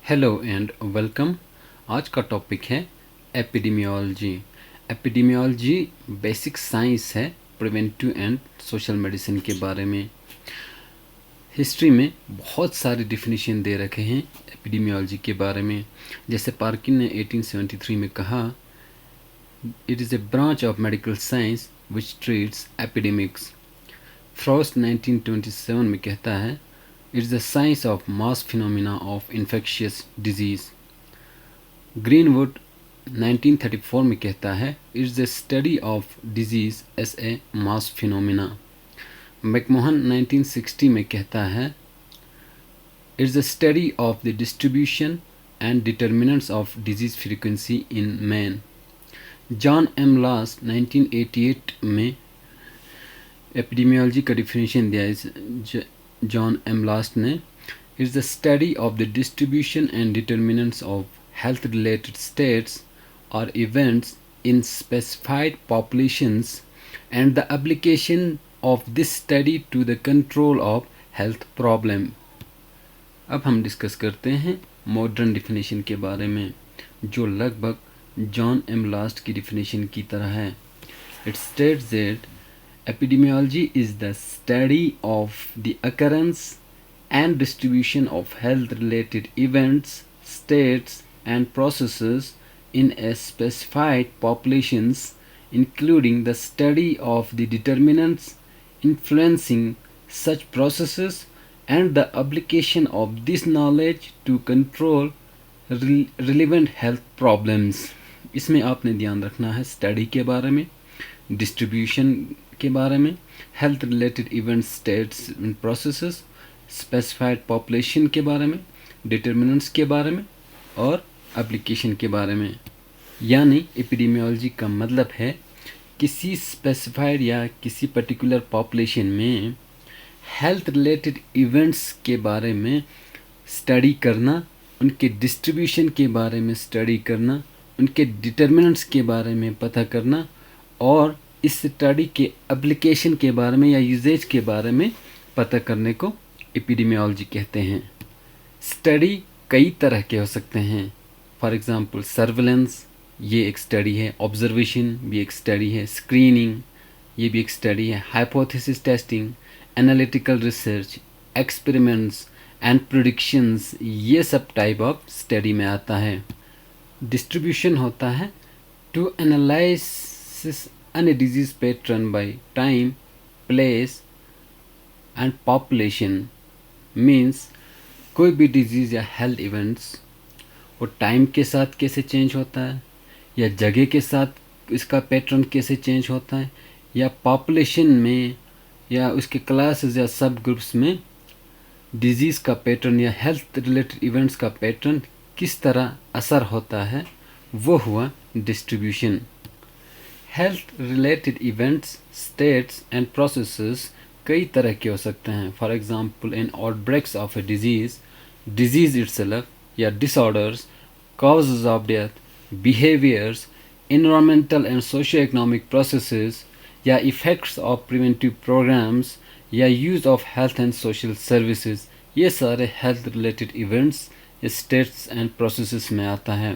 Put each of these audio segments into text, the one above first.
Hello and welcome. आज का topic है एपिडेमियोलॉजी। एपिडेमियोलॉजी बेसिक साइंस है प्रिवेंटिव एंड सोशल मेडिसिन के बारे में। हिस्ट्री में बहुत सारे डिफिनीशन दे रखे हैं एपिडेमियोलॉजी के बारे में। जैसे पार्किन ने 1873 में कहा, it is a branch of medical science which treats epidemics. Frost 1927 में कहता है, it is the science of mass phenomena of infectious disease. Greenwood 1934 में कहता है, it is the study of disease as a mass phenomena. MacMahon 1960 में कहता है, it is the study of the distribution and determinants of disease frequency in man. John M Last 1988 में epidemiology का definition दिया है जॉन एम लास्ट ने, it's the study of the distribution and determinants of health related states और events in specified populations and the application of this study to the control of health problem. अब हम discuss करते हैं modern definition के बारे में, जो लगभग जॉन एम लास्ट की डिफिनेशन की तरह है। It states that epidemiology is the study of the occurrence and distribution of health-related events, states, and processes in a specified populations, including the study of the determinants influencing such processes and the application of this knowledge to control relevant health problems। इसमें आपने ध्यान रखना है study के बारे में, distribution के बारे में, health related events, states and processes, specified population के बारे में, डिटर्मिनेंट्स के बारे में और एप्लीकेशन के बारे में। यानी एपिडेमियोलॉजी का मतलब है किसी स्पेसिफाइड या किसी पर्टिकुलर पॉपुलेशन में हेल्थ रिलेटेड इवेंट्स के बारे में स्टडी करना, उनके डिस्ट्रीब्यूशन के बारे में स्टडी करना, उनके डिटर्मिनेंट्स के बारे में पता करना और इस स्टडी के एप्लीकेशन के बारे में या यूजेज के बारे में पता करने को एपिडेमियोलॉजी कहते हैं। स्टडी कई तरह के हो सकते हैं। फॉर एग्जांपल सर्वेलेंस, ये एक स्टडी है। ऑब्जर्वेशन भी एक स्टडी है। स्क्रीनिंग, ये भी एक स्टडी है। Hypothesis testing, analytical research, experiments and predictions, ये सब टाइप ऑफ स्टडी में आता है। डिस्ट्रीब्यूशन होता है to analysis any disease pattern by time, place and population। means कोई भी डिजीज़ या हेल्थ इवेंट्स वो टाइम के साथ कैसे चेंज होता है, या जगह के साथ इसका पैटर्न कैसे चेंज होता है, या पॉपुलेशन में या उसके क्लासेस या सब ग्रुप्स में डिजीज़ का पैटर्न या हेल्थ रिलेटेड इवेंट्स का पैटर्न किस तरह असर होता है, वो हुआ distribution. Health related events, states and processes कई तरह के हो सकते हैं। For example in outbreaks of a disease itself या disorders, causes of death, behaviours, environmental and socio economic processes या इफ़ेक्ट्स ऑफ प्रिवेंटिव प्रोग्राम्स या use of health and social services, ये सारे health related events, states and processes में आता है।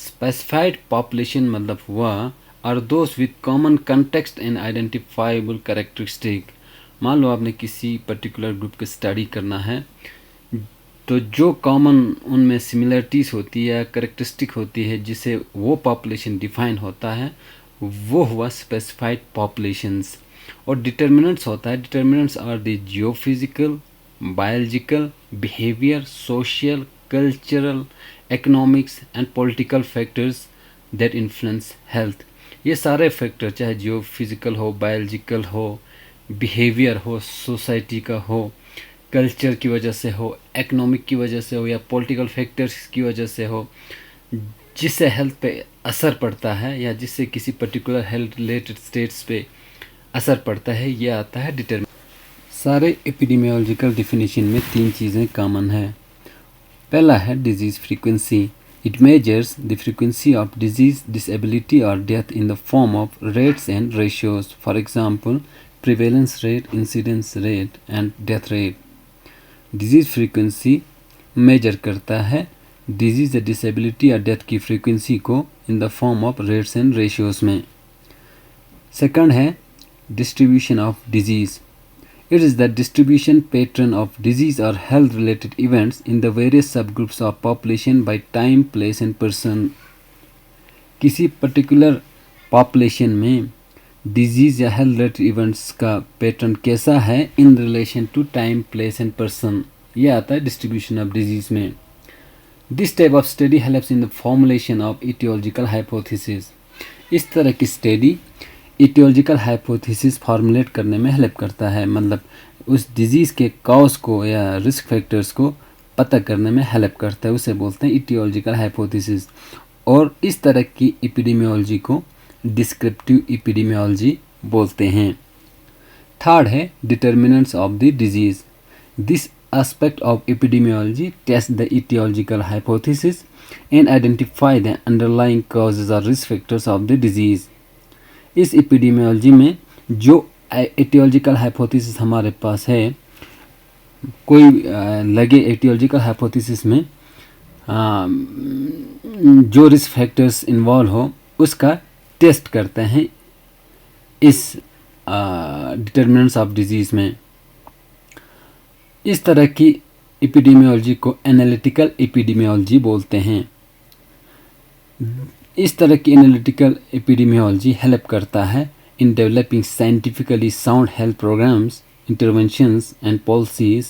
Specified population मतलब हुआ are those with common context and identifiable characteristic। मान लो आपने किसी पर्टिकुलर ग्रुप की स्टडी करना है, तो जो कॉमन उनमें सिमिलरिटीज़ होती है, करेक्टरिस्टिक होती है, जिसे वो पॉपुलेशन डिफाइन होता है, वो हुआ स्पेसिफाइड पॉपुलेशंस। और डिटर्मिनेंट्स होता है, determinants are the geophysical, biological, behaviour, social, cultural, economics and political factors that influence health. ये सारे फैक्टर, चाहे जो फिज़िकल हो, बायोलॉजिकल हो, बिहेवियर हो, सोसाइटी का हो, कल्चर की वजह से हो, इकोनॉमिक की वजह से हो या पॉलिटिकल फैक्टर्स की वजह से हो, जिससे हेल्थ पे असर पड़ता है या जिससे किसी पर्टिकुलर हेल्थ रिलेटेड स्टेट्स पे असर पड़ता है, ये आता है डिटरमिनेंट। सारे एपिडेमियोलॉजिकल डिफिनीशन में तीन चीज़ें कॉमन है। पहला है disease frequency. It measures the frequency of disease, disability or death in the form of rates and ratios. For example, prevalence rate, incidence rate and death rate। Disease frequency measure करता है disease या disability या death की frequency को in the form of rates and ratios में। Second है distribution of disease. It is the distribution pattern of disease और health related events in the various sub groups of population by time, place and person. किसी particular population में disease या health related events का pattern कैसा है in relation to time, place and person, ये आता है डिस्ट्रीब्यूशन ऑफ डिजीज़ में। This type of study helps in the formulation of aetiological hypothesis. इस तरह की स्टडी इटियोलॉजिकल हाइपोथेसिस फॉर्मुलेट करने में हेल्प करता है, मतलब उस डिजीज़ के कॉज को या रिस्क फैक्टर्स को पता करने में हेल्प करता है, उसे बोलते हैं इटियोलॉजिकल हाइपोथेसिस। और इस तरह की एपिडेमियोलॉजी को डिस्क्रिप्टिव एपिडेमियोलॉजी बोलते हैं। थर्ड है determinants of the disease. This aspect of epidemiology tests the etiological hypothesis and identify the underlying causes or risk factors of the disease। इस epidemiology में जो etiological hypothesis हमारे पास है, कोई लगे etiological hypothesis में जो रिस्क फैक्टर्स इन्वॉल्व हो उसका टेस्ट करते हैं इस डिटर्मिनेंट्स ऑफ डिजीज़ में। इस तरह की एपिडेमियोलॉजी को एनालिटिकल एपिडेमियोलॉजी बोलते हैं। इस तरह की एनालिटिकल एपिडेमियोलॉजी हेल्प करता है in developing scientifically sound health programmes, interventions and policies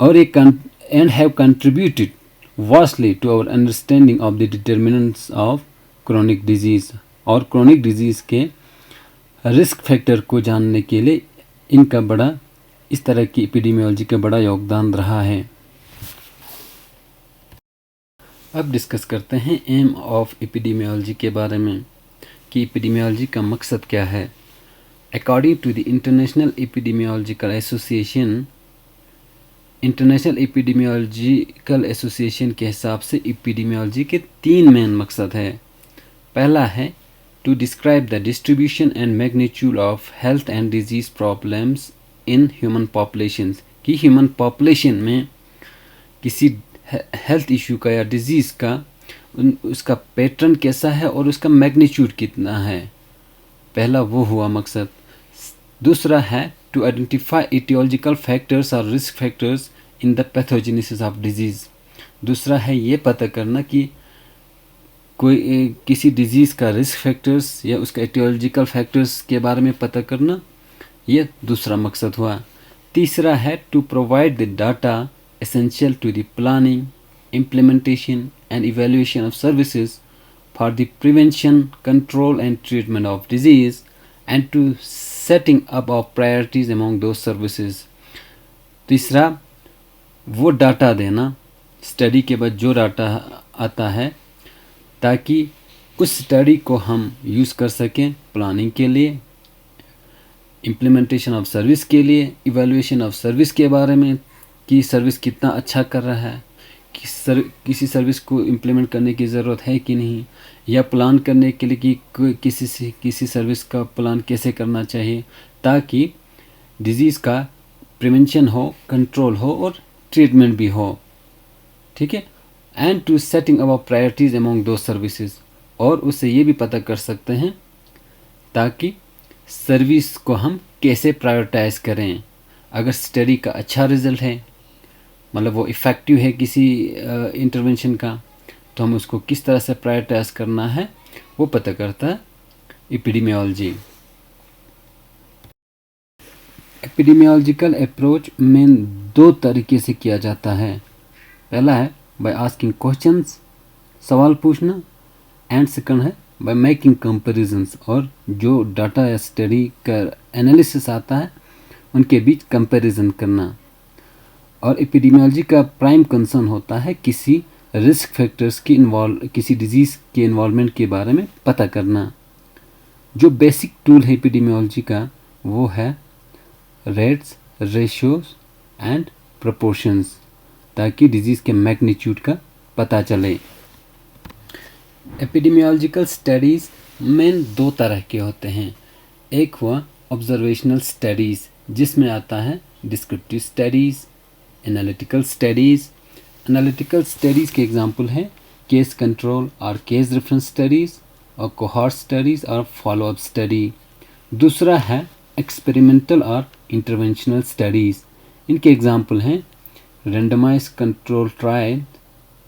और and have contributed vastly to our understanding of the determinants of chronic disease. और क्रोनिक डिजीज़ के रिस्क फैक्टर को जानने के लिए इनका बड़ा, इस तरह की एपिडेमियोलॉजी का बड़ा योगदान रहा है। अब डिस्कस करते हैं एम ऑफ एपिडेमियोलॉजी के बारे में कि एपिडेमियोलॉजी का मकसद क्या है। According to the international epidemiological association, international epidemiological association के हिसाब से एपिडेमियोलॉजी के 3 मेन मकसद है। पहला है to describe the distribution and magnitude of health and disease problems in human populations, कि ह्यूमन पॉपुलेशन में किसी हेल्थ इशू का या डिजीज़ का उसका पैटर्न कैसा है और उसका मैग्नीट्यूड कितना है। पहला वो हुआ मकसद। दूसरा है टू आइडेंटिफाई इटियोलॉजिकल फैक्टर्स और risk factors in the pathogenesis of disease. दूसरा है ये पता करना कि कोई किसी डिजीज़ का रिस्क फैक्टर्स या उसका इटियोलॉजिकल फैक्टर्स के बारे में पता करना, ये दूसरा मकसद हुआ। तीसरा है to provide the data essential to the planning, implementation and evaluation of services for the prevention, control and treatment of disease and to setting up of priorities among those services. तीसरा वो डाटा देना, study के बाद जो data आता है, ताकि उस स्टडी को हम यूज़ कर सकें प्लानिंग के लिए, इम्प्लीमेंटेशन ऑफ सर्विस के लिए, इवैल्यूएशन ऑफ सर्विस के बारे में कि सर्विस कितना अच्छा कर रहा है, किसी सर्विस को इम्प्लीमेंट करने की ज़रूरत है कि नहीं, या प्लान करने के लिए कि किसी सर्विस का प्लान कैसे करना चाहिए ताकि डिजीज़ का प्रिवेंशन हो, कंट्रोल हो और ट्रीटमेंट भी हो। ठीक है। And to setting our priorities among those services, और उससे ये भी पता कर सकते हैं ताकि सर्विस को हम कैसे प्रायोरिटाइज करें। अगर स्टडी का अच्छा रिजल्ट है, मतलब वो इफ़ेक्टिव है किसी इंटरवेंशन का, तो हम उसको किस तरह से प्रायोरिटाइज करना है वो पता करता है एपिडेमियोलॉजी। एपिडेमियोलॉजिकल अप्रोच में 2 तरीके से किया जाता है। पहला है बाय आस्किंग क्वेश्चंस, सवाल पूछना, एंड सेकंड है बाय मेकिंग कंपैरिजंस, और जो डाटा या स्टडी का एनालिसिस आता है उनके बीच कंपैरिजन करना। और एपिडेमियोलॉजी का प्राइम कंसर्न होता है किसी रिस्क फैक्टर्स की किसी डिजीज़ के इन्वॉल्वमेंट के बारे में पता करना। जो बेसिक टूल है एपिडेमियोलॉजी का वो है रेट्स, रेशियोज एंड प्रोपोर्शंस, ताकि डिजीज़ के मैग्नीट्यूड का पता चले। एपिडेमियोलॉजिकल स्टडीज़ मेन 2 तरह के होते हैं। एक हुआ ऑब्जर्वेशनल स्टडीज़, जिसमें आता है descriptive studies, analytical studies analytical studies के एग्जांपल हैं केस कंट्रोल और केस रेफरेंस स्टडीज़ और कोहॉर्ट स्टडीज़ और फॉलोअप स्टडी। दूसरा है एक्सपेरिमेंटल और इंटरवेंशनल स्टडीज़। इनके एग्जांपल हैं रेंडमाइज कंट्रोल ट्रायल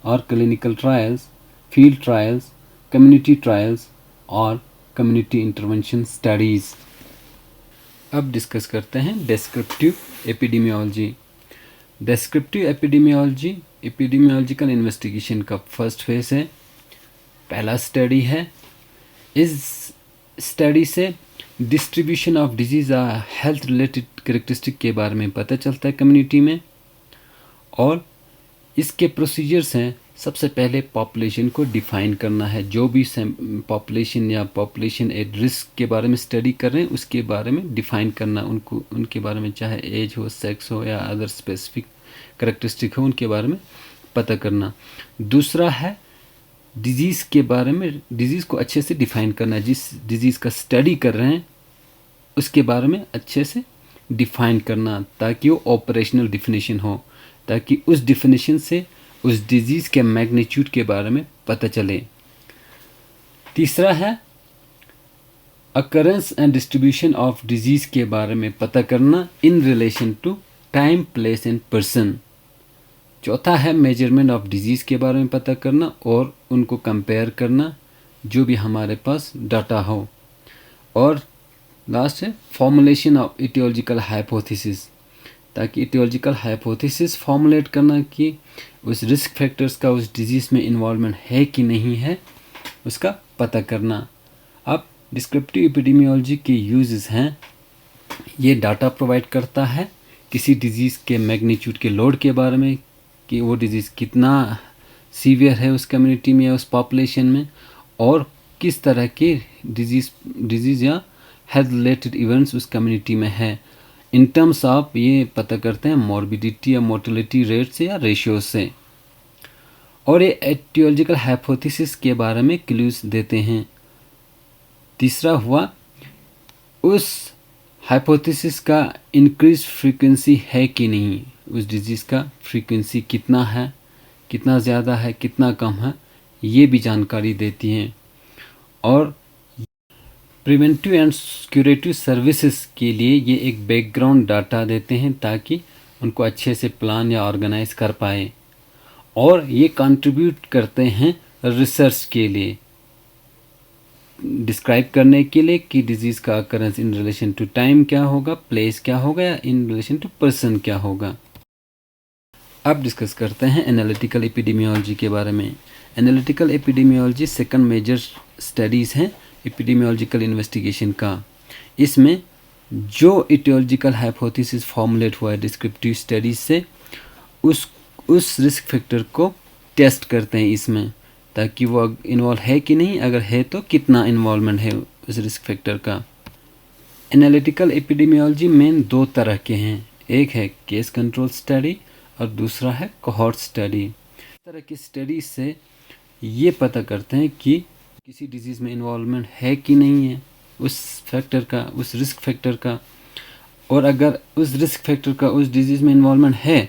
और clinical trials, field trials, community trials और कम्युनिटी इंटरवेंशन स्टडीज़। अब डिस्कस करते हैं descriptive epidemiology. Descriptive epidemiology epidemiological investigation का फर्स्ट फेज है, पहला स्टडी है। इस स्टडी से distribution of disease health related characteristic के बारे में पता चलता है कम्युनिटी में। और इसके प्रोसीजर्स हैं, सबसे पहले पॉपुलेशन को डिफ़ाइन करना है। जो भी पॉपुलेशन या पॉपुलेशन एट रिस्क के बारे में स्टडी कर रहे हैं उसके बारे में डिफ़ाइन करना, उनको उनके बारे में चाहे एज हो, सेक्स हो या अदर स्पेसिफिक करेक्टरिस्टिक हो, उनके बारे में पता करना। दूसरा है डिजीज़ के बारे में, डिजीज़ को अच्छे से डिफ़ाइन करना। जिस डिजीज़ का स्टडी कर रहे हैं उसके बारे में अच्छे से डिफ़ाइन करना ताकि वो ऑपरेशनल डिफिनेशन हो, ताकि उस डिफिनेशन से उस डिजीज़ के मैग्नीट्यूड के बारे में पता चले। तीसरा है occurrence and distribution of disease के बारे में पता करना in relation to time, place and person. चौथा है मेजरमेंट ऑफ डिजीज़ के बारे में पता करना और उनको कंपेयर करना जो भी हमारे पास डाटा हो। और लास्ट है फॉर्मुलेशन ऑफ इटियोलॉजिकल हाइपोथेसिस, ताकि इटियोलॉजिकल हाइपोथेसिस फॉर्मुलेट करना कि उस रिस्क फैक्टर्स का उस डिजीज़ में इन्वॉल्वमेंट है कि नहीं है, उसका पता करना। अब डिस्क्रिप्टिव एपिडेमियोलॉजी के यूजेस हैं, ये डाटा प्रोवाइड करता है किसी डिजीज़ के मैग्नीट्यूड के लोड के बारे में कि वो डिजीज़ कितना सीवियर है उस कम्युनिटी में या उस पॉपुलेशन में, और किस तरह के डिजीज़ या हेल्थ रिलेटेड इवेंट्स उस कम्युनिटी में है। इन टर्म्स ऑफ ये पता करते हैं मॉर्बिडिटी या मोर्टेलिटी रेट से या रेशियो से। और ये एटियोलॉजिकल हाइपोथेसिस के बारे में क्लूज देते हैं। तीसरा हुआ उस हाइपोथेसिस का इंक्रीज फ्रीक्वेंसी है कि नहीं, उस डिजीज़ का फ्रीक्वेंसी कितना है, कितना ज़्यादा है, कितना कम है, ये भी जानकारी देती हैं। और प्रिवेंटिव एंड क्यूरेटिव सर्विसेज के लिए ये एक बैकग्राउंड डाटा देते हैं ताकि उनको अच्छे से प्लान या ऑर्गेनाइज कर पाए। और ये कंट्रीब्यूट करते हैं रिसर्च के लिए, डिस्क्राइब करने के लिए कि डिजीज़ का occurrence in relation to time क्या होगा, प्लेस क्या होगा या इन रिलेशन टू पर्सन क्या होगा। अब डिस्कस करते हैं एनालिटिकल एपिडेमियोलॉजी के बारे में। Analytical epidemiology second major studies हैं एपिडेमियोलॉजिकल इन्वेस्टिगेशन का। इसमें जो इटियोलॉजिकल हाइपोथेसिस फॉर्मुलेट हुआ है डिस्क्रिप्टिव स्टडीज से उस रिस्क फैक्टर को टेस्ट करते हैं इसमें, ताकि वो इन्वॉल्व है कि नहीं, अगर है तो कितना इन्वॉल्वमेंट है उस रिस्क फैक्टर का। एनालिटिकल एपिडेमियोलॉजी मेन दो तरह के हैं, एक है केस कंट्रोल स्टडी और दूसरा है कोहॉर्ट स्टडी। इस तरह की स्टडी से ये पता करते हैं कि किसी डिजीज़ में इन्वॉल्वमेंट है कि नहीं है उस फैक्टर का, उस रिस्क फैक्टर का। और अगर उस रिस्क फैक्टर का उस डिजीज़ में इन्वॉल्वमेंट है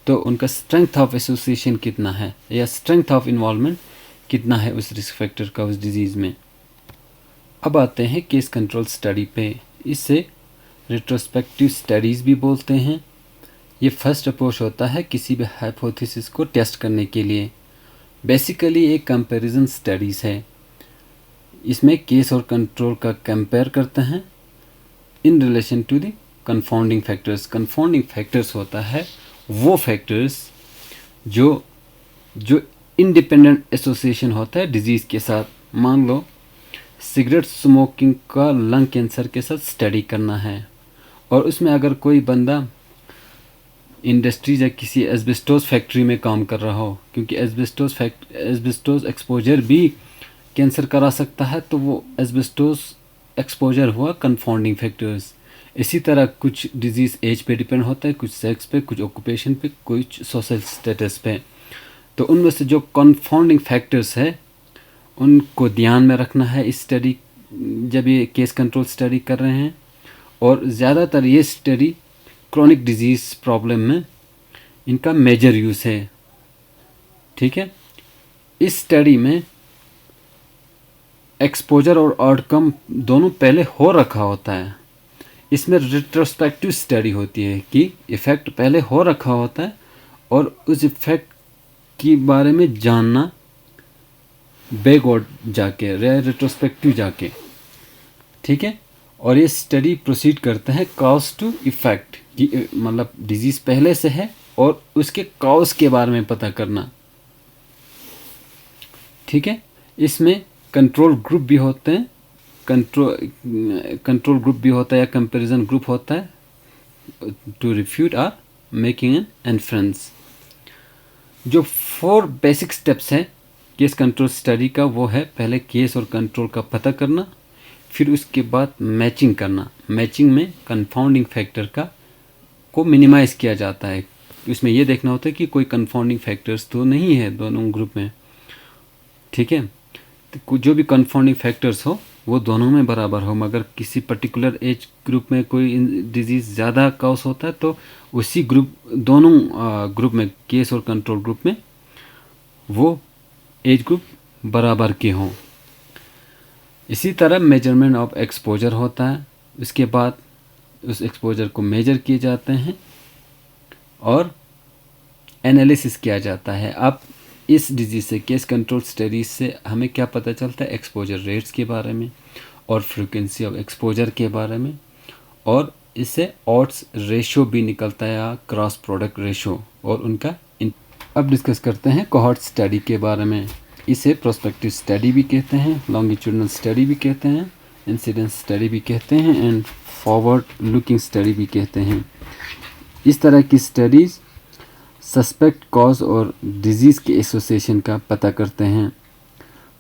तो उनका स्ट्रेंथ ऑफ एसोसिएशन कितना है या स्ट्रेंथ ऑफ इन्वॉल्वमेंट कितना है उस रिस्क फैक्टर का उस डिजीज़ में। अब आते हैं केस कंट्रोल स्टडी पे। इसे रिट्रोस्पेक्टिव स्टडीज़ भी बोलते हैं। ये फर्स्ट अप्रोच होता है किसी भी हाइपोथेसिस को टेस्ट करने के लिए। बेसिकली एक कंपैरिजन स्टडीज़ है। इसमें केस और कंट्रोल का कंपेयर करते हैं in relation to the confounding factors. Confounding factors होता है वो फैक्टर्स जो इंडिपेंडेंट एसोसिएशन होता है डिजीज़ के साथ। मान लो सिगरेट स्मोकिंग का लंग कैंसर के साथ स्टडी करना है और उसमें अगर कोई बंदा इंडस्ट्रीज या किसी एस्बेस्टोस फैक्ट्री में काम कर रहा हो, क्योंकि एस्बेस्टोस एक्सपोजर भी कैंसर करा सकता है, तो वो एस्बेस्टोस एक्सपोजर हुआ कन्फाउंडिंग फैक्टर्स। इसी तरह कुछ डिजीज़ एज पे डिपेंड होता है, कुछ सेक्स पे, कुछ ऑक्यूपेशन पे, कुछ सोशल स्टेटस पे। तो उनमें से जो कन्फाउंडिंग फैक्टर्स है उनको ध्यान में रखना है इस स्टडी जब ये केस कंट्रोल स्टडी कर रहे हैं। और ज़्यादातर ये स्टडी क्रॉनिक डिजीज़ प्रॉब्लम में इनका मेजर यूज़ है। ठीक है। इस स्टडी में एक्सपोजर और आउटकम दोनों पहले हो रखा होता है। इसमें रिट्रोस्पेक्टिव स्टडी होती है कि इफ़ेक्ट पहले हो रखा होता है और उस इफ़ेक्ट के बारे में जानना बैकवर्ड जाके, रिट्रोस्पेक्टिव जाके, ठीक है। और ये स्टडी प्रोसीड करता है कॉज टू इफ़ेक्ट कि मतलब डिजीज़ पहले से है और उसके कॉज के बारे में पता करना, ठीक है। इसमें कंट्रोल ग्रुप भी होते हैं, कंट्रोल ग्रुप भी होता है या कंपैरिजन ग्रुप होता है to refute or making an inference. जो 4 बेसिक स्टेप्स है केस कंट्रोल स्टडी का वो है पहले केस और कंट्रोल का पता करना, फिर उसके बाद मैचिंग करना। मैचिंग में कंफाउंडिंग फैक्टर को मिनिमाइज़ किया जाता है। इसमें ये देखना होता है कि कोई कंफाउंडिंग फैक्टर्स तो नहीं है दोनों ग्रुप में, ठीक है। तो जो भी कंफाउंडिंग फैक्टर्स हो वो दोनों में बराबर हो, मगर किसी पर्टिकुलर एज ग्रुप में कोई डिजीज़ ज़्यादा कॉज होता है तो उसी दोनों ग्रुप में, केस और कंट्रोल ग्रुप में, वो एज ग्रुप बराबर के हों। इसी तरह मेजरमेंट ऑफ एक्सपोजर होता है। उसके बाद उस एक्सपोजर को मेजर किए जाते हैं और एनालिसिस किया जाता है। अब इस डिजीज़ से, केस कंट्रोल स्टडीज से हमें क्या पता चलता है? एक्सपोजर रेट्स के बारे में और फ्रीक्वेंसी ऑफ एक्सपोजर के बारे में, और इससे ऑड्स रेशो भी निकलता है या क्रॉस प्रोडक्ट रेशो और उनका अब डिस्कस करते हैं कोहॉर्ट स्टडी के बारे में। इसे प्रोस्पेक्टिव स्टडी भी कहते हैं, लॉन्गिट्यूडनल स्टडी भी कहते हैं, इंसिडेंस स्टडी भी कहते हैं एंड फॉरवर्ड लुकिंग स्टडी भी कहते हैं। इस तरह की स्टडीज़ सस्पेक्ट कॉज और डिजीज़ के एसोसिएशन का पता करते हैं।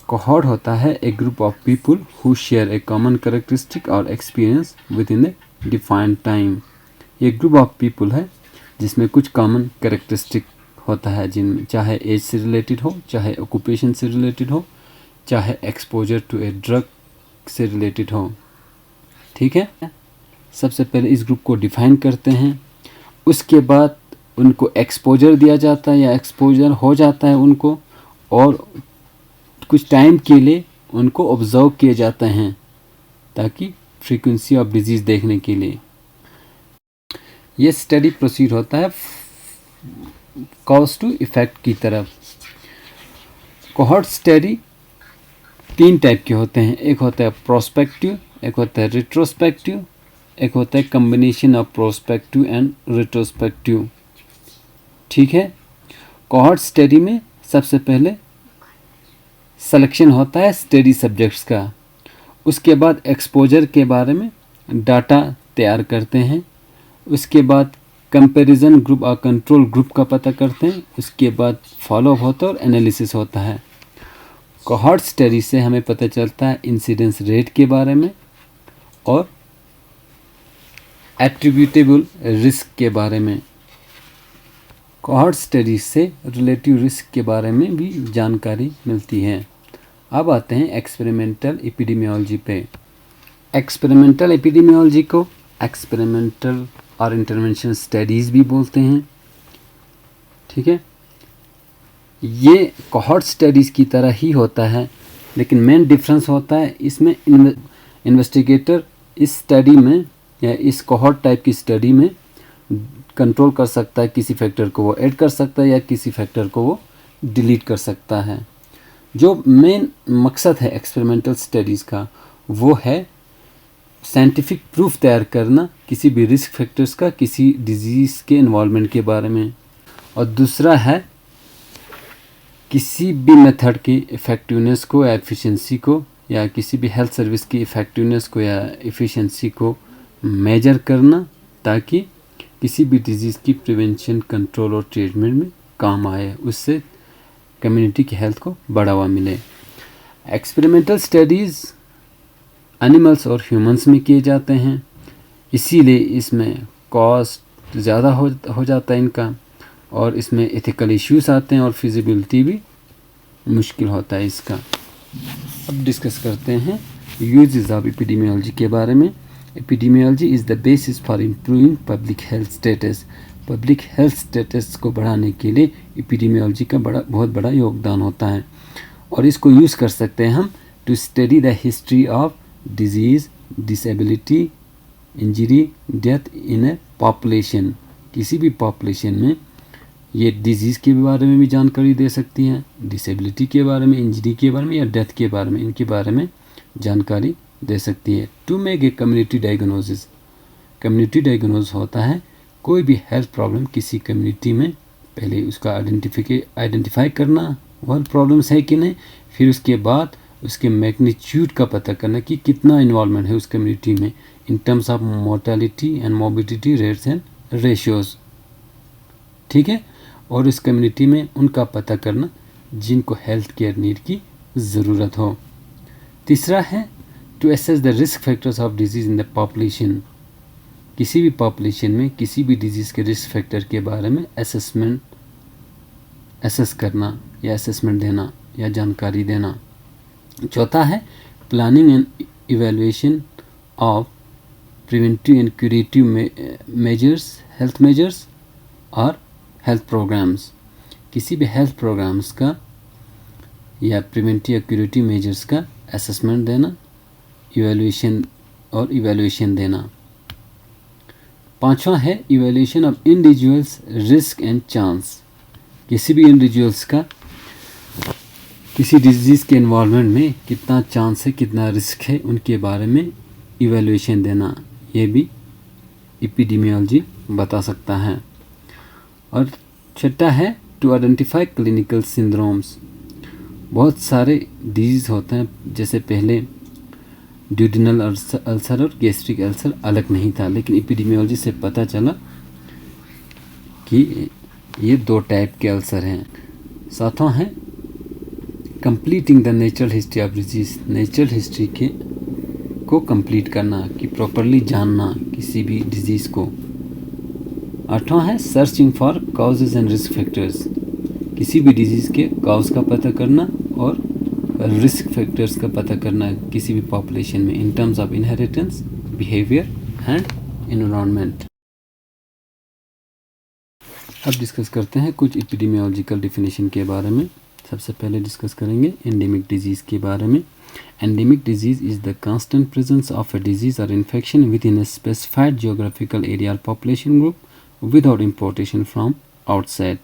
कोहॉर्ट होता है a group of people who share a common characteristic और experience within a defined time. ये ग्रुप ऑफ पीपल है जिसमें कुछ कॉमन कैरेक्टरिस्टिक होता है, जिनमें चाहे एज से रिलेटेड हो, चाहे ऑक्यूपेशन से रिलेटेड हो, चाहे एक्सपोजर टू ए ड्रग से रिलेटेड हो, ठीक है। सबसे पहले इस ग्रुप को डिफाइन करते हैं, उसके बाद उनको एक्सपोजर दिया जाता है या एक्सपोजर हो जाता है उनको, और कुछ टाइम के लिए उनको ऑब्जर्व किए जाते हैं ताकि फ्रीक्वेंसी ऑफ डिजीज़ देखने के लिए। ये स्टडी प्रोसीड होता है कॉज टू इफेक्ट की तरफ। कोहॉर्ट स्टडी 3 टाइप के होते हैं, एक होता है प्रोस्पेक्टिव, एक होता है रिट्रोस्पेक्टिव, एक होता है combination of prospective and retrospective, ठीक है। कोहॉर्ट स्टडी में सबसे पहले सिलेक्शन होता है स्टडी सब्जेक्ट्स का, उसके बाद एक्सपोजर के बारे में डाटा तैयार करते हैं, उसके बाद कंपैरिजन ग्रुप और कंट्रोल ग्रुप का पता करते हैं, उसके बाद फॉलोअप होता है और एनालिसिस होता है। कोहॉर्ट स्टडी से हमें पता चलता है इंसिडेंस रेट के बारे में और एट्रीब्यूटेबल रिस्क के बारे में। कोहॉर्ट स्टडी से रिलेटिव रिस्क के बारे में भी जानकारी मिलती है। अब आते हैं एक्सपेरिमेंटल एपिडेमियोलॉजी पे। एक्सपेरिमेंटल एपिडेमियोलॉजी को एक्सपेरिमेंटल और इंटरवेंशन स्टडीज़ भी बोलते हैं, ठीक है। ये कोहॉर्ट स्टडीज़ की तरह ही होता है, लेकिन मेन डिफरेंस होता है इसमें इन्वेस्टिगेटर इस स्टडी में या इस कोहॉर्ट टाइप की स्टडी में कंट्रोल कर सकता है, किसी फैक्टर को वो ऐड कर सकता है या किसी फैक्टर को वो डिलीट कर सकता है। जो मेन मकसद है एक्सपेरिमेंटल स्टडीज़ का वो है साइंटिफिक प्रूफ तैयार करना किसी भी रिस्क फैक्टर्स का, किसी डिजीज़ के इन्वॉल्वमेंट के बारे में, और दूसरा है किसी भी मेथड की इफ़ेक्टिवनेस को या एफिशिएंसी को, या किसी भी हेल्थ सर्विस की इफ़ेक्टिवनेस को या एफिशिएंसी को मेजर करना ताकि किसी भी डिजीज़ की प्रिवेंशन, कंट्रोल और ट्रीटमेंट में काम आए, उससे कम्युनिटी की हेल्थ को बढ़ावा मिले। एक्सपेरिमेंटल स्टडीज़ एनिमल्स और ह्यूमंस में किए जाते हैं, इसीलिए इसमें कॉस्ट ज़्यादा हो जाता है इनका, और इसमें एथिकल इश्यूज आते हैं और फिजिबिलिटी भी मुश्किल होता है इसका। अब डिस्कस करते हैं यूजेस ऑफ एपिडेमियोलॉजी के बारे में। Epidemiology is the basis for improving public health status. Public health status को बढ़ाने के लिए एपिडेमियोलॉजी का बहुत बड़ा योगदान होता है। और इसको यूज़ कर सकते हैं हम to study the history of disease, disability, injury, death in a population. किसी भी पॉपुलेशन में ये डिजीज़ के बारे में भी जानकारी दे सकती हैं, डिसेबिलिटी के बारे में, इंजरी के बारे में या डेथ के बारे में, इनके बारे में जानकारी दे सकती है। To make a community diagnosis, community diagnosis होता है कोई भी हेल्थ प्रॉब्लम किसी कम्युनिटी में, पहले उसका आइडेंटिफाई करना वह प्रॉब्लम्स है कि नहीं, फिर उसके बाद उसके मैग्नीट्यूड का पता करना कि कितना इन्वॉल्वमेंट है उस कम्युनिटी में in terms of mortality and morbidity rates and ratios. ठीक है, और इस कम्युनिटी में उनका पता करना जिनको हेल्थ केयर नीड की ज़रूरत हो। तीसरा है to assess the risk factors of disease in the population. किसी भी पॉपुलेशन में किसी भी डिजीज़ के रिस्क फैक्टर के बारे में एसेस करना या असेसमेंट देना या जानकारी देना। चौथा है planning and evaluation of preventive and curative measures, health measures और हेल्थ प्रोग्राम्स। किसी भी हेल्थ प्रोग्राम्स का या प्रिवेंटिव या क्यूरेटिव मेजर्स का असेसमेंट देना, इवेल्युएशन देना। पांचवा है evaluation of individuals risk and chance. किसी भी इंडिविजुअल्स का किसी डिजीज़ के इन्वॉल्वमेंट में कितना चांस है, कितना रिस्क है, उनके बारे में इवेल्युएशन देना, ये भी एपिडेमियोलॉजी बता सकता है। और छठा है टू आइडेंटिफाई क्लिनिकल सिंड्रोम्स। बहुत सारे डिजीज़ होते हैं, जैसे पहले ड्यूडिनल अल्सर और गैस्ट्रिक अल्सर अलग नहीं था, लेकिन एपिडेमियोलॉजी से पता चला कि ये दो टाइप के अल्सर हैं। सातवां है completing the natural history of disease. Natural history को कंप्लीट करना, कि प्रॉपरली जानना किसी भी डिजीज़ को। आठवां है searching for causes and risk factors. किसी भी डिजीज़ के काउज का पता करना और रिस्क फैक्टर्स का पता करना किसी भी पॉपुलेशन में in terms of inheritance, behaviour and environment. अब डिस्कस करते हैं कुछ एपिडेमियोलॉजिकल डेफिनेशन के बारे में। सबसे पहले डिस्कस करेंगे एंडेमिक डिजीज़ के बारे में। Endemic disease is the constant presence of a disease और infection within a specified geographical area और population group without importation from outside.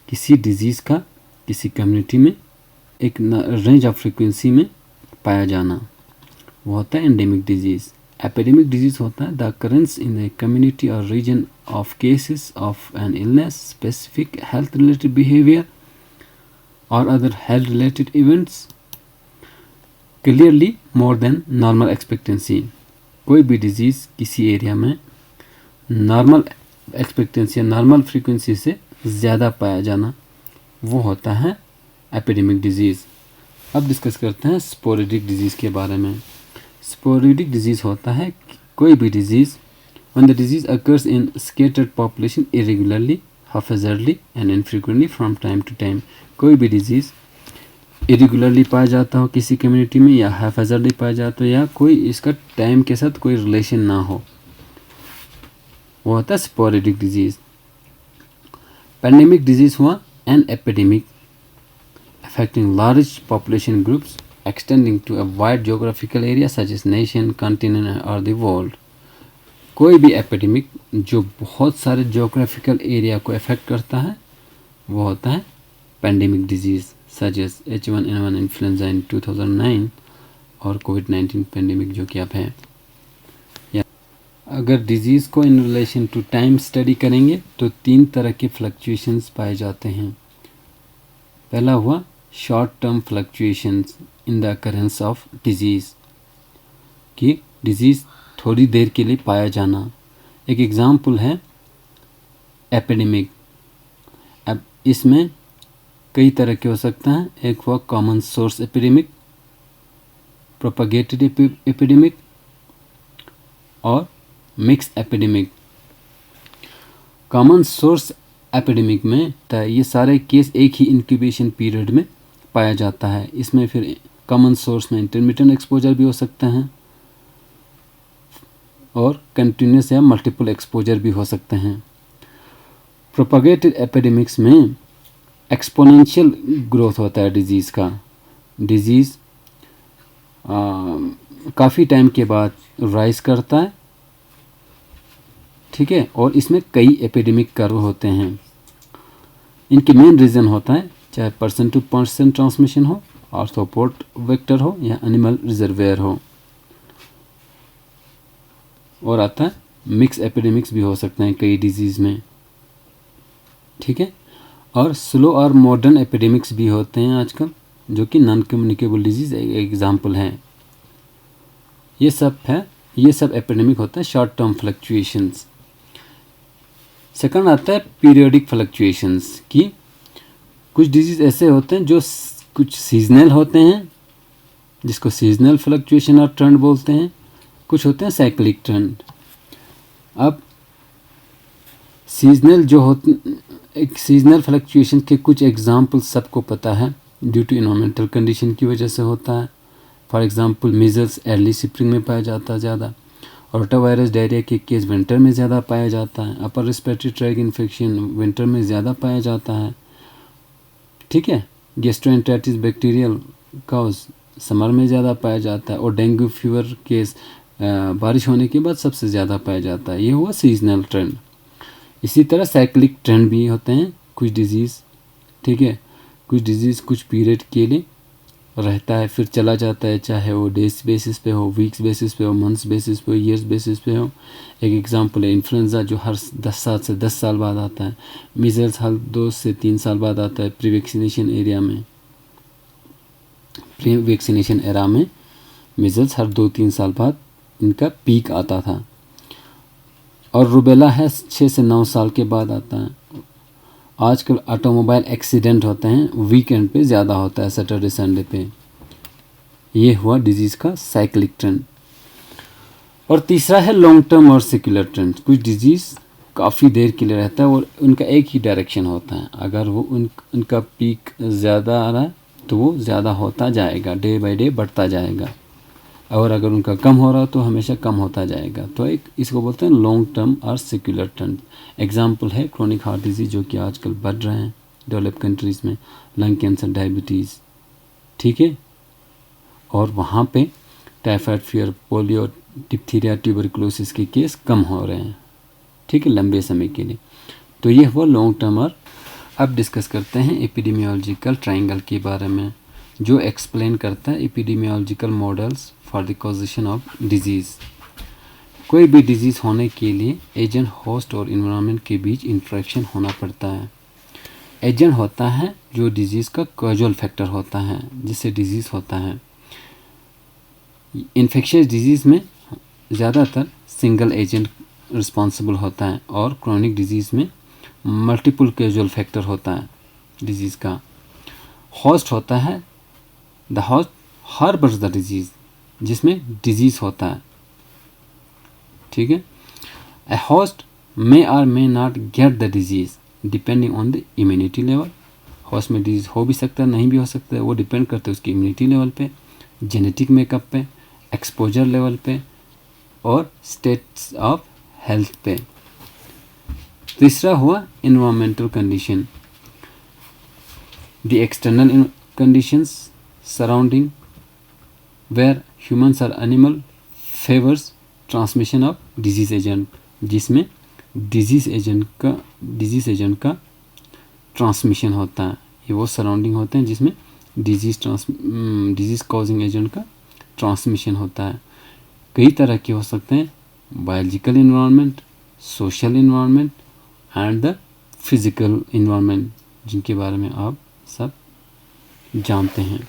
किसी डिजीज़ का किसी कम्युनिटी में एक रेंज ऑफ फ्रीक्वेंसी में पाया जाना, वो होता है एंडेमिक डिजीज़। एपिडेमिक डिजीज़ होता है the occurrence in a community और region of cases of an illness, specific health related behaviour और other health related events clearly more than normal expectancy. कोई भी डिजीज़ किसी एरिया में नॉर्मल एक्सपेक्टेंसी या normal frequency से ज़्यादा पाया जाना, वो होता है एपिडेमिक डिजीज़। अब डिस्कस करते हैं स्पोरेडिक डिजीज़ के बारे में। स्पोरेडिक डिजीज़ होता है कोई भी disease when the disease occurs in scattered population irregularly, haphazardly and infrequently from time to time। कोई भी डिजीज़ इरेगुलरली पाया जाता हो किसी कम्युनिटी में या haphazardly पाया जाता हो या कोई इसका टाइम के साथ कोई रिलेशन ना हो, वो होता है स्पोरेडिक डिजीज़। पैंडेमिक डिजीज़ हुआ an epidemic affecting large population groups extending to a wide geographical area such as nation, continent or the world। कोई भी एपिडेमिक जो बहुत सारे जोग्राफिकल एरिया को अफेक्ट करता है वो होता है pandemic disease, such as H1N1 influenza इन 2009 और कोविड-19 पैंडेमिक जो कि अब है। अगर डिजीज़ को in relation to time study करेंगे तो 3 तरह के फ्लक्चुएशंस पाए जाते हैं। पहला हुआ short term fluctuations in the occurrence of disease, कि डिजीज़ थोड़ी देर के लिए पाया जाना। एक एग्ज़ाम्पल है एपिडेमिक। अब इसमें कई तरह के हो सकते हैं। एक हुआ common source epidemic, propagated epidemic और mix epidemic. Common source epidemic में ये सारे केस एक ही इंक्यूबेशन पीरियड में पाया जाता है। इसमें फिर कॉमन सोर्स में इंटरमिटेंट एक्सपोजर भी हो सकते हैं और कंटिन्यूस या मल्टीपल एक्सपोजर भी हो सकते हैं। प्रोपगेटेड एपिडेमिक्स में एक्सपोनेंशियल ग्रोथ होता है डिजीज़ का। डिजीज़ काफ़ी टाइम के बाद राइज करता है, ठीक है, और इसमें कई एपिडेमिक कर्व होते हैं। इनके मेन रीज़न होता है चाहे पर्सन टू पर्सन ट्रांसमिशन हो, आर्थ्रोपोड वेक्टर हो या एनिमल रिजर्वेयर हो, और आता है मिक्स एपिडेमिक्स भी हो सकते हैं कई डिजीज़ में, ठीक है। और स्लो और मॉडर्न एपिडेमिक्स भी होते हैं आजकल, जो कि नॉन कम्युनिकेबल डिजीज़ एग्जाम्पल हैं। ये सब एपिडेमिक होता है शॉर्ट टर्म फ्लक्चुएशंस। सेकंड आता है पीरियोडिक फ्लक्चुएशंस, कि कुछ डिजीज़ ऐसे होते हैं जो कुछ सीजनल होते हैं, जिसको सीजनल फ्लक्चुएशन और ट्रेंड बोलते हैं। कुछ होते हैं साइक्लिक ट्रेंड। अब सीजनल जो होते एक सीजनल फ्लक्चुएशन के कुछ एग्जाम्पल सबको पता है, ड्यू टू इन्वायरमेंटल कंडीशन की वजह से होता है। For example measles early spring में पाया जाता है ज़्यादा, रोटावायरस डायरिया के केस विंटर में ज़्यादा पाया जाता है। Upper respiratory tract infection winter में ज़्यादा पाया जाता है, ठीक है। गैस्ट्रोएंटेरिटिस बैक्टीरियल कॉज समर में ज़्यादा पाया जाता है, और डेंगू फीवर केस बारिश होने के बाद सबसे ज़्यादा पाया जाता है। ये हुआ सीजनल ट्रेंड। इसी तरह साइक्लिक ट्रेंड भी होते हैं कुछ डिजीज़, ठीक है। कुछ डिजीज़ कुछ पीरियड के लिए रहता है फिर चला जाता है, चाहे वो डेज बेसिस पे हो, वीक्स बेसिस पे हो, मंथ्स बेसिस पे हो, ईयर्स बेसिस पे हो। एक एग्जांपल है इन्फ्लुएंजा, जो हर 10 साल बाद आता है। मीजल्स हर 2 से 3 साल बाद आता है प्री वैक्सीनेशन एरा में मीजल्स हर 2-3 साल बाद इनका पीक आता था। और रुबेला है 6 से 9 साल के बाद आता है। आजकल ऑटोमोबाइल एक्सीडेंट होते हैं वीकेंड पे ज़्यादा होता है, सैटरडे संडे पे। ये हुआ डिजीज़ का साइक्लिक ट्रेंड। और तीसरा है लॉन्ग टर्म और सेक्युलर ट्रेंड। कुछ डिजीज़ काफ़ी देर के लिए रहता है और उनका एक ही डायरेक्शन होता है। अगर वो उनका पीक ज़्यादा आ रहा है तो वो ज़्यादा होता जाएगा, डे बाय डे बढ़ता जाएगा, और अगर उनका कम हो रहा तो हमेशा कम होता जाएगा। तो एक इसको बोलते हैं लॉन्ग टर्म और सेक्युलर ट्रेंड। एग्जांपल है क्रोनिक हार्ट डिजीज़, जो कि आजकल बढ़ रहे हैं डेवलप कंट्रीज़ में, लंग कैंसर, डायबिटीज़, ठीक है। और वहाँ पे typhoid fever, polio, diphtheria, tuberculosis के केस कम हो रहे हैं, ठीक है, लंबे समय के लिए। तो ये हुआ लॉन्ग टर्म। और अब डिस्कस करते हैं एपिडेमियोलॉजिकल ट्रायंगल के बारे में, जो एक्सप्लेन करता है epidemiological models for the causation of disease. कोई भी डिजीज़ होने के लिए एजेंट, होस्ट और इन्वायरमेंट के बीच इंटरेक्शन होना पड़ता है। एजेंट होता है जो डिजीज़ का कॉजल फैक्टर होता है, जिससे डिजीज़ होता है। इन्फेक्शियस डिजीज़ में ज़्यादातर सिंगल एजेंट रिस्पॉन्सिबल होता है, और क्रोनिक डिजीज़ में मल्टीपल कॉजल फैक्टर होता है डिजीज़ का। होस्ट होता है the host harbours the disease, जिसमें डिजीज़ होता है, ठीक है। ए होस्ट मे और may not get the disease depending on the immunity level. Host में डिजीज़ हो भी सकता है, नहीं भी हो सकता है, वो डिपेंड करता है उसकी इम्यूनिटी लेवल पे, जेनेटिक मेकअप पे, एक्सपोजर लेवल पे, और स्टेट्स ऑफ हेल्थ पे। तीसरा हुआ environmental condition, the external conditions surrounding where humans और animal favours transmission of disease agent, जिसमें डिजीज एजेंट का ट्रांसमिशन होता है। ये वो सराउंडिंग होते हैं जिसमें डिजीज कॉजिंग एजेंट का ट्रांसमिशन होता है। कई तरह के हो सकते हैं, biological environment, social environment and the physical environment, जिनके बारे में आप सब जानते हैं।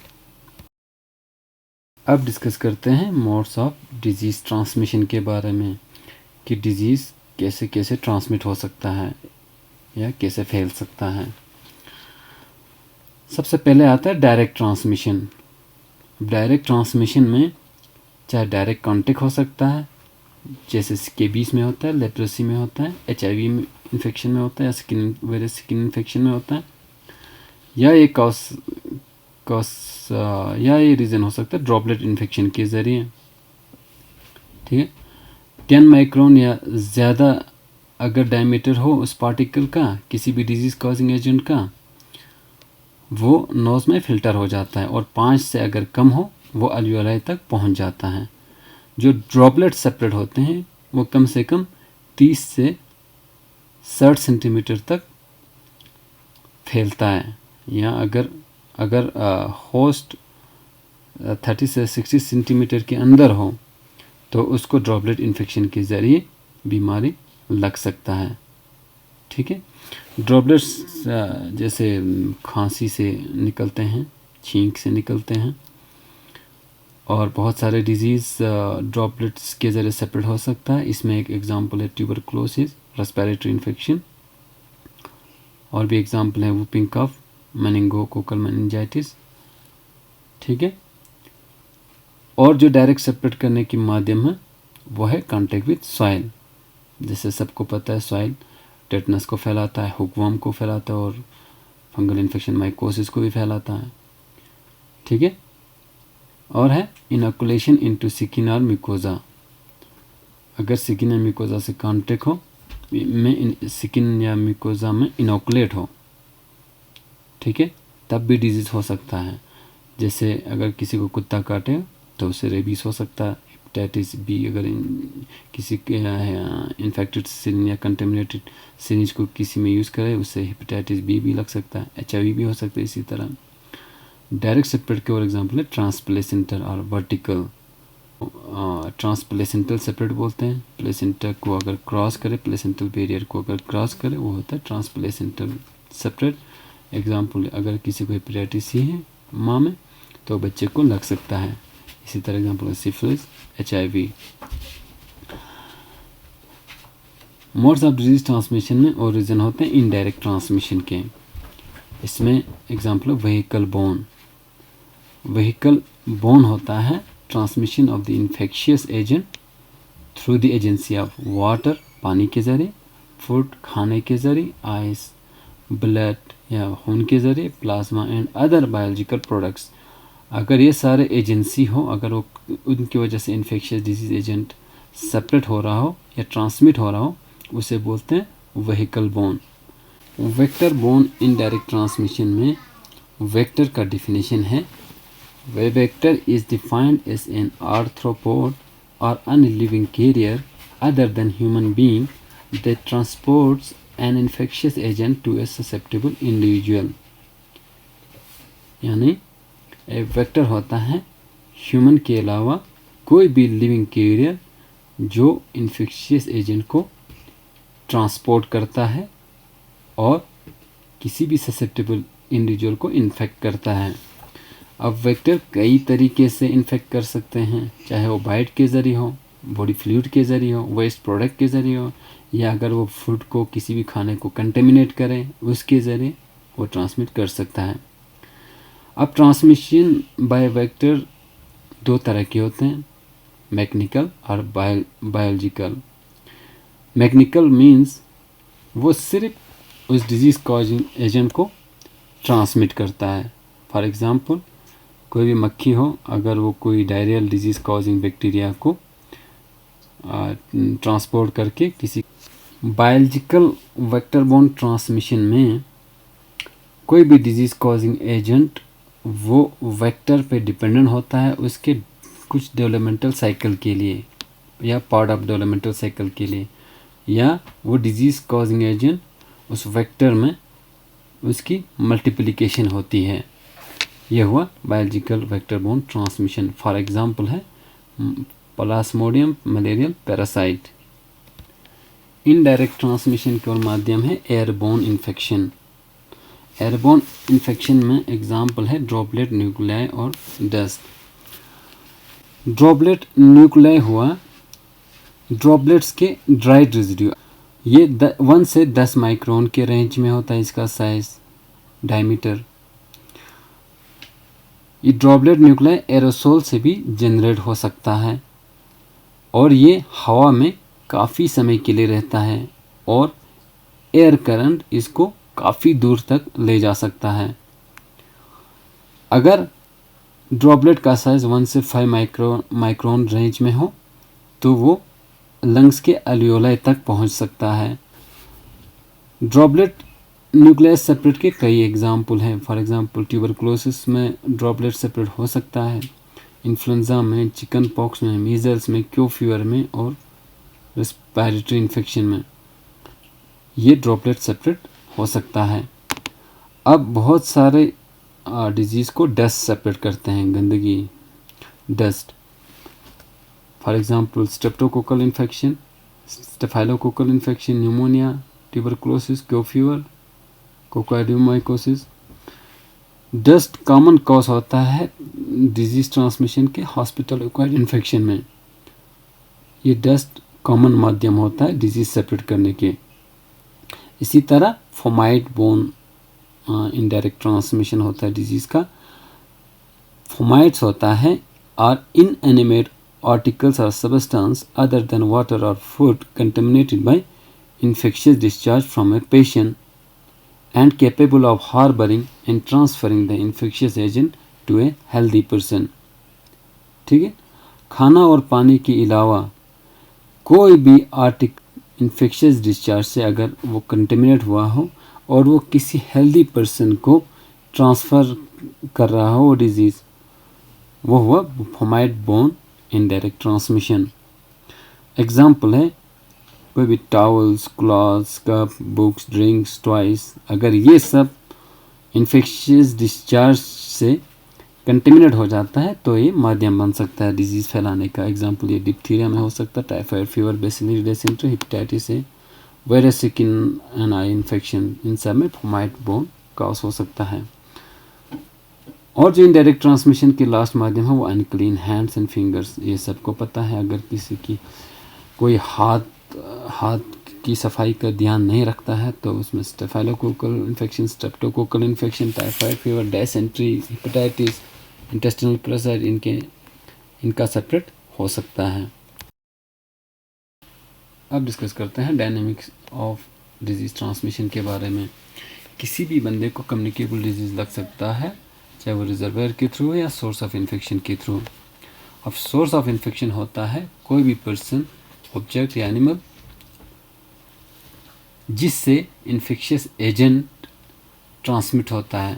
अब डिस्कस करते हैं मोड्स ऑफ डिजीज़ ट्रांसमिशन के बारे में, कि डिजीज़ कैसे कैसे ट्रांसमिट हो सकता है या कैसे फैल सकता है। सबसे पहले आता है डायरेक्ट ट्रांसमिशन। डायरेक्ट ट्रांसमिशन में चाहे डायरेक्ट कांटेक्ट हो सकता है, जैसे स्केबीज में होता है, लेप्रोसी में होता है, HIV इन्फेक्शन में होता है, या स्किन इन्फेक्शन में होता है, या ये रीज़न हो सकता है ड्रॉपलेट इन्फेक्शन के ज़रिए, ठीक है। 10 माइक्रोन या ज़्यादा अगर डायमीटर हो उस पार्टिकल का किसी भी डिजीज़ कॉजिंग एजेंट का, वो नोज़ में फ़िल्टर हो जाता है, और 5 से अगर कम हो वो अल्वियोलाई तक पहुंच जाता है। जो ड्रॉपलेट सेपरेट होते हैं वो कम से कम 30 से 60 सेंटीमीटर तक फैलता है, या अगर होस्ट 30 से 60 सेंटीमीटर के अंदर हो तो उसको ड्रॉपलेट इन्फेक्शन के ज़रिए बीमारी लग सकता है। ठीक है। ड्रॉपलेट्स जैसे खांसी से निकलते हैं, छींक से निकलते हैं, और बहुत सारे डिजीज़ ड्रॉपलेट्स के ज़रिए सेपरेट हो सकता है। इसमें एक एग्जांपल है ट्यूबरकुलोसिस, रेस्पिरेटरी इन्फेक्शन, और भी एग्जांपल है वूपिंग कफ, मेनिंगोकोकल मेनिंजाइटिस। ठीक है। और जो डायरेक्ट सेपरेट करने की माध्यम है वो है कांटेक्ट विद सॉइल। जैसे सबको पता है सॉइल टेटनस को फैलाता है, हुकवर्म को फैलाता है, और फंगल इन्फेक्शन माइकोसिस को भी फैलाता है। ठीक है। और है इनोकुलेशन इनटू स्किन और म्यूकोजा। अगर स्किन या म्यूकोजा से कांटेक्ट हो में स्किन या म्यूकोजा में इनोकुलेट हो, ठीक है, तब भी डिजीज़ हो सकता है। जैसे अगर किसी को कुत्ता काटे तो उससे रेबीज हो सकता है, हेपेटाइटिस बी, अगर किसी के इन्फेक्टेड सिरिंज या कंटेमिनेटेड सिरिंज को किसी में यूज़ करे उससे हेपेटाइटिस बी भी लग सकता है, HIV भी हो सकता है। इसी तरह डायरेक्ट सेपरेट के और एग्जांपल है ट्रांसप्लेसेंटल और वर्टिकल। ट्रांसप्लेसेंटल सेपरेट बोलते हैं, प्लेसेंटा को अगर क्रॉस करे, प्लेसेंटल बैरियर को अगर क्रॉस करे वो होता है ट्रांसप्लेसेंटल सेपरेट। एग्जांपल, अगर किसी को हेपेटाइटिस सी है माँ में तो बच्चे को लग सकता है। इसी तरह एग्जांपल है syphilis, HIV। Modes of disease transmission में और रीजन होते हैं इनडायरेक्ट ट्रांसमिशन के। इसमें एग्जांपल है व्हीकल बोन। व्हीकल बोन होता है transmission of the infectious agent through the agency of water, पानी के ज़रिए, फूड, खाने के ज़रिए, आइस, ब्लड या खून के ज़रिए, plasma and other biological products. अगर ये सारे एजेंसी हो, अगर वो उनकी वजह से इन्फेक्शियस डिजीज एजेंट सेपरेट हो रहा हो या ट्रांसमिट हो रहा हो, उसे बोलते हैं vehicle bone. Vector bone indirect transmission में वेक्टर का डिफिनेशन है, A vector is defined as an arthropod or any living carrier other than human being that transports an infectious agent to a susceptible individual। यानी एक vector होता है human के अलावा कोई भी लिविंग कैरियर जो इन्फेक्शियस एजेंट को ट्रांसपोर्ट करता है और किसी भी ससेप्टेबल इंडिविजुअल को इन्फेक्ट करता है। अब वेक्टर कई तरीके से इन्फेक्ट कर सकते हैं, चाहे वो बाइट के ज़रिए हो, बॉडी फ्लूइड के ज़रिए हो, वेस्ट प्रोडक्ट के ज़रिए हो, या अगर वो फूड को किसी भी खाने को कंटेमिनेट करें उसके ज़रिए वो ट्रांसमिट कर सकता है। अब ट्रांसमिशन बाय वेक्टर दो तरह के होते हैं, मैकेनिकल और बायोलॉजिकल। मैकेनिकल मीन्स वो सिर्फ उस डिजीज़ कॉजिंग एजेंट को ट्रांसमिट करता है। फॉर एग्ज़ाम्पल, कोई भी मक्खी हो, अगर वो कोई डायरियल डिजीज़ कॉजिंग बैक्टीरिया को ट्रांसपोर्ट करके किसी। बायोलॉजिकल वेक्टर बोर्न ट्रांसमिशन में कोई भी डिजीज़ कॉजिंग एजेंट वो वेक्टर पे डिपेंडेंट होता है उसके कुछ डेवलपमेंटल साइकिल के लिए या पार्ट ऑफ डेवलपमेंटल साइकिल के लिए, या वो डिजीज़ कॉजिंग एजेंट उस वेक्टर में उसकी मल्टीप्लिकेशन होती है। यह हुआ biological vector borne transmission. For example है plasmodium malarial parasite. Indirect transmission के और माध्यम है एयरबोर्न इन्फेक्शन। एयरबोर्न इन्फेक्शन में एग्जांपल है ड्रॉपलेट, न्यूक्लियाई और डस्ट। ड्रॉपलेट न्यूक्लियाई हुआ ड्रॉपलेट्स के ड्राइड रेजिड्यू। ये 1 से 10 माइक्रोन के रेंज में होता है इसका साइज, डायमीटर। ये ड्रॉपलेट न्यूक्लियाई एरोसोल से भी जनरेट हो सकता है और ये हवा में काफ़ी समय के लिए रहता है और एयर करंट इसको काफ़ी दूर तक ले जा सकता है। अगर ड्रॉपलेट का साइज़ 1 से 5 माइक्रोन रेंज में हो तो वो लंग्स के अल्वियोलाई तक पहुंच सकता है ड्रॉपलेट न्यूक्लियस सेपरेट के कई एग्जाम्पल हैं। फॉर एग्जांपल ट्यूबरकुलोसिस में ड्रॉपलेट सेपरेट हो सकता है, इन्फ्लुएंजा में, चिकन पॉक्स में, मीजल्स में, क्यू फीवर में और रेस्पिरेटरी इन्फेक्शन में ये ड्रॉपलेट सेपरेट हो सकता है। अब बहुत सारे डिजीज़ को डस्ट सेपरेट करते हैं, गंदगी, dust. For example streptococcal infection, staphylococcal infection, pneumonia, tuberculosis, Q fever, coccidioidomycosis. Dust common cause होता है डिजीज ट्रांसमिशन के हॉस्पिटल एक्वायर्ड इन्फेक्शन में। ये डस्ट कॉमन माध्यम होता है डिजीज सेपरेट करने के। इसी तरह फोमाइट बोन इनडायरेक्ट ट्रांसमिशन होता है डिजीज़ का। फोमाइट्स होता है आर इनएनिमेट आर्टिकल्स और सब्सटेंस अदर देन वाटर और food contaminated by infectious discharge from a patient and capable of harboring and transferring the infectious agent to a healthy person। ठीक है। खाना और पानी के अलावा कोई भी आर्टिकल इन्फेक्शियस डिस्चार्ज से अगर वो कंटेमिनेट हुआ हो और वो किसी हेल्दी पर्सन को ट्रांसफ़र कर रहा हो वो डिजीज़, वो हुआ fomite bone indirect transmission. Example है कोई भी towels, clothes, cup, books, drinks, toys, अगर ये सब इन्फेक्शियस डिस्चार्ज से कंटेमिनेट हो जाता है तो ये माध्यम बन सकता है डिजीज़ फैलाने का। एग्जाम्पल ये डिप्थीरिया में हो सकता है, typhoid fever, bacillary dysentery, hepatitis A, virus skin and eye infection, इन सब में फोमाइट बोन कॉज हो सकता है। और जो इनडायरेक्ट ट्रांसमिशन के लास्ट माध्यम है वो अनक्लीन हैंड्स एंड फिंगर्स। ये सबको पता है, अगर किसी की कोई हाथ की सफाई का ध्यान नहीं रखता है तो उसमें staphylococcal infection, streptococcal infection, typhoid fever, dysentery, hepatitis, intestinal pressure, इनका सेपरेट हो सकता है। अब डिस्कस करते हैं डायनेमिक्स ऑफ डिजीज़ ट्रांसमिशन के बारे में। किसी भी बंदे को कम्युनिकेबल डिजीज़ लग सकता है, चाहे वो रिजर्वायर के थ्रू या सोर्स ऑफ इन्फेक्शन के थ्रू। अब सोर्स ऑफ इन्फेक्शन होता है कोई भी पर्सन, ऑब्जेक्ट या एनिमल जिससे इन्फेक्शियस एजेंट ट्रांसमिट होता है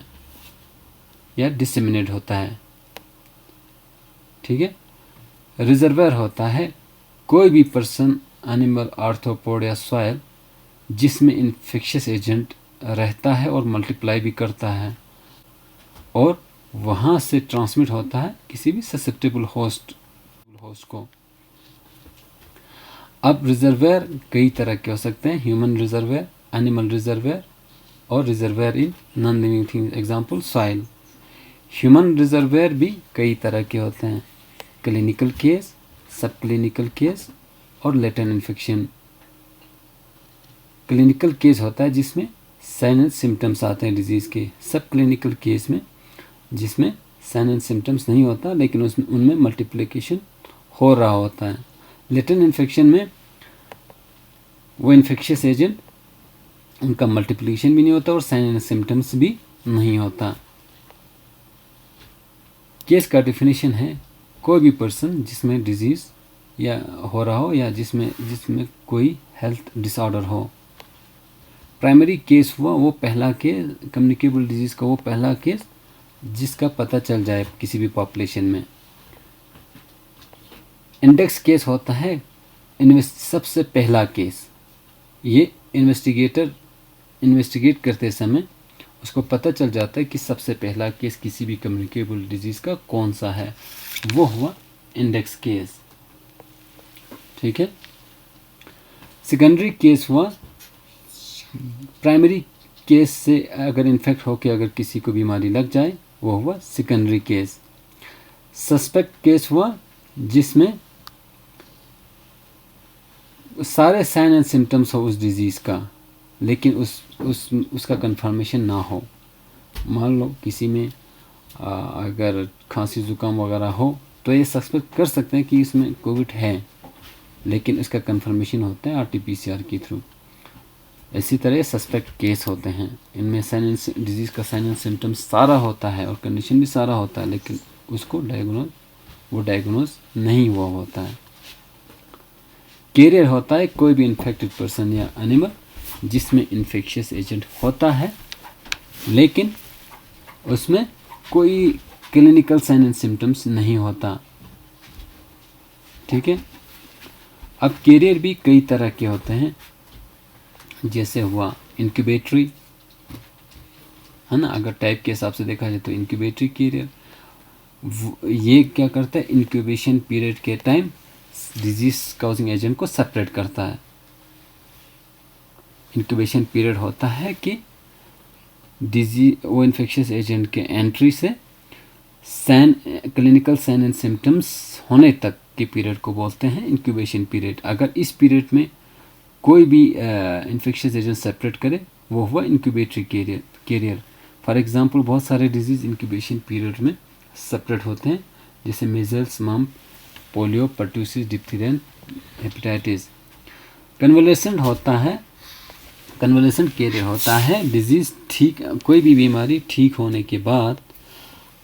या डिसेमिनेट होता है। ठीक है। रिजर्वायर होता है कोई भी पर्सन, एनिमल, आर्थ्रोपोड या सॉइल जिसमें इन्फेक्शियस एजेंट रहता है और मल्टीप्लाई भी करता है और वहाँ से ट्रांसमिट होता है किसी भी ससेप्टेबल होस्ट को। अब रिजर्वायर कई तरह के हो सकते हैं, ह्यूमन रिजर्वायर, एनिमल रिजर्वायर और reservoir in non living things. Example soil. Human reservoir भी कई तरह के होते हैं, क्लिनिकल केस, सब क्लिनिकल केस और लेटेंट इन्फेक्शन। क्लिनिकल केस होता है जिसमें साइन एंड सिम्टम्स आते हैं डिजीज़ के। सब क्लिनिकल केस में जिसमें साइन एंड सिम्टम्स नहीं होता लेकिन उनमें मल्टीप्लिकेशन हो रहा होता है। लेटेंट इन्फेक्शन में वो इन्फेक्शियस एजेंट, उनका मल्टीप्लिकेशन भी नहीं होता और साइन एंड सिम्टम्स भी नहीं होता। केस का डेफिनेशन है कोई भी पर्सन जिसमें डिजीज़ या हो रहा हो या जिसमें कोई हेल्थ डिसऑर्डर हो। प्राइमरी केस हुआ वो पहला केस, कम्युनिकेबल डिजीज़ का वो पहला केस जिसका पता चल जाए किसी भी पॉपुलेशन में। इंडेक्स केस होता है सबसे पहला केस। ये इन्वेस्टिगेट करते समय उसको पता चल जाता है कि सबसे पहला केस किसी भी कम्युनिकेबल डिजीज़ का कौन सा है, वो हुआ इंडेक्स केस। ठीक है। सेकेंडरी केस हुआ प्राइमरी केस से अगर इन्फेक्ट होकर अगर किसी को बीमारी लग जाए, वो हुआ सेकेंडरी केस। सस्पेक्ट केस हुआ जिसमें सारे साइन एंड सिम्टम्स हो उस डिज़ीज़ का लेकिन उसका कंफर्मेशन ना हो। मान लो किसी में अगर खांसी ज़ुकाम वगैरह हो तो ये सस्पेक्ट कर सकते हैं कि इसमें कोविड है लेकिन इसका कंफर्मेशन होता है RT-PCR के थ्रू। इसी तरह सस्पेक्ट केस होते हैं, इनमें डिजीज़ का साइन एंड सिम्टम्स सारा होता है और कंडीशन भी सारा होता है लेकिन उसको डायग्नोज नहीं हुआ होता है। कैरियर होता है कोई भी इन्फेक्टेड पर्सन या एनिमल जिसमें इन्फेक्शियस एजेंट होता है लेकिन उसमें कोई क्लिनिकल साइन एंड सिम्टम्स नहीं होता। ठीक है। अब कैरियर भी कई तरह के होते हैं, जैसे हुआ इंक्यूबेटरी, है ना, अगर टाइप के हिसाब से देखा जाए तो इंक्यूबेटरी कैरियर, ये क्या करता है, इंक्यूबेशन पीरियड के टाइम डिजीज कॉजिंग एजेंट को सेपरेट करता है। इंक्यूबेशन पीरियड होता है कि वो इन्फेक्शियस एजेंट के एंट्री से क्लिनिकल साइन एंड सिम्टम्स होने तक के पीरियड को बोलते हैं इंक्यूबेशन पीरियड। अगर इस पीरियड में कोई भी इन्फेक्शियस एजेंट सेपरेट करे वो हुआ इंक्यूबेटरी कैरियर। फॉर एग्जांपल बहुत सारे डिजीज़ इंक्यूबेशन पीरियड में सेपरेट होते हैं, जैसे measles, mumps, polio, pertussis, diphtheria, hepatitis. Convalescent carrier होता है डिजीज़ ठीक, कोई भी बीमारी ठीक होने के बाद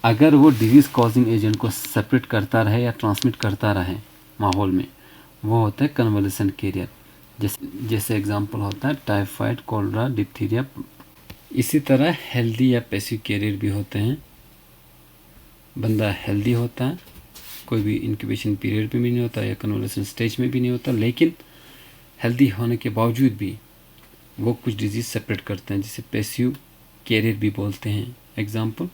अगर वो डिजीज़ कॉजिंग एजेंट को सेपरेट करता रहे या ट्रांसमिट करता रहे माहौल में, वो होता है कन्वलेसेंट कैरियर। जैसे एग्जांपल होता है टाइफाइड, कोलरा, डिप्थीरिया। इसी तरह हेल्दी या पैसिव कैरियर भी होते हैं। बंदा हेल्दी होता है, कोई भी इंक्यूबेशन पीरियड में भी नहीं होता या कन्वलेसेंट स्टेज में भी नहीं होता, लेकिन हेल्दी होने के बावजूद भी वो कुछ डिजीज़ सेपरेट करते हैं, जिसे पैसिव कैरियर भी बोलते हैं। Example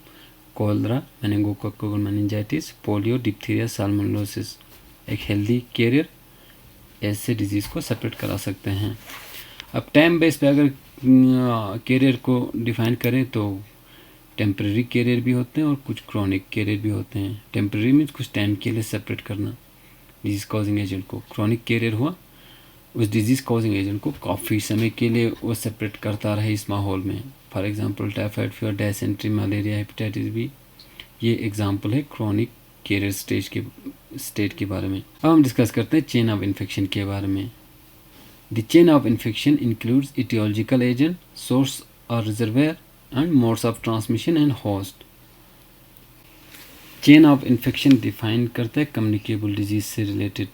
cholera, meningococcal meningitis, polio, diphtheria, salmonellosis. एक हेल्दी कैरियर ऐसे डिजीज़ को सेपरेट करा सकते हैं। अब टाइम बेस पे अगर कैरियर को डिफ़ाइन करें तो टेम्परेरी कैरियर भी होते हैं और कुछ क्रॉनिक कैरियर भी होते हैं। टेम्परेरी मीन्स कुछ टाइम के लिए सेपरेट करना डिजीज़ कॉजिंग एजेंट को। क्रॉनिक कैरियर हुआ उस डिजीज़ कॉजिंग एजेंट को काफ़ी समय के लिए वो सेपरेट करता रहे इस माहौल में। For example typhoid fever, dysentery, malaria, hepatitis B, ये एग्जांपल है क्रॉनिक कैरियर स्टेट के बारे में। अब हम डिस्कस करते हैं चेन ऑफ इन्फेक्शन के बारे में। The chain of infection includes etiological agent, source और reservoir and modes of transmission and host. Chain of infection define करता है कम्युनिकेबल डिजीज से रिलेटेड।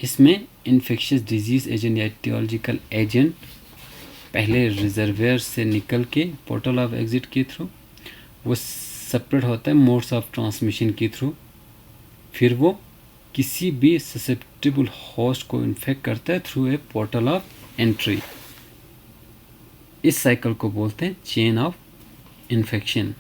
इसमें इन्फेक्शियस डिजीज एजेंट या इटियोलॉजिकल एजेंट पहले रिजर्वेयर से निकल के पोर्टल ऑफ एग्जिट के थ्रू वो सेपरेट होता है मोड्स ऑफ ट्रांसमिशन के थ्रू, फिर वो किसी भी ससेप्टेबल होस्ट को इन्फेक्ट करता है through a portal of entry. इस साइकिल को बोलते हैं चेन ऑफ इन्फेक्शन।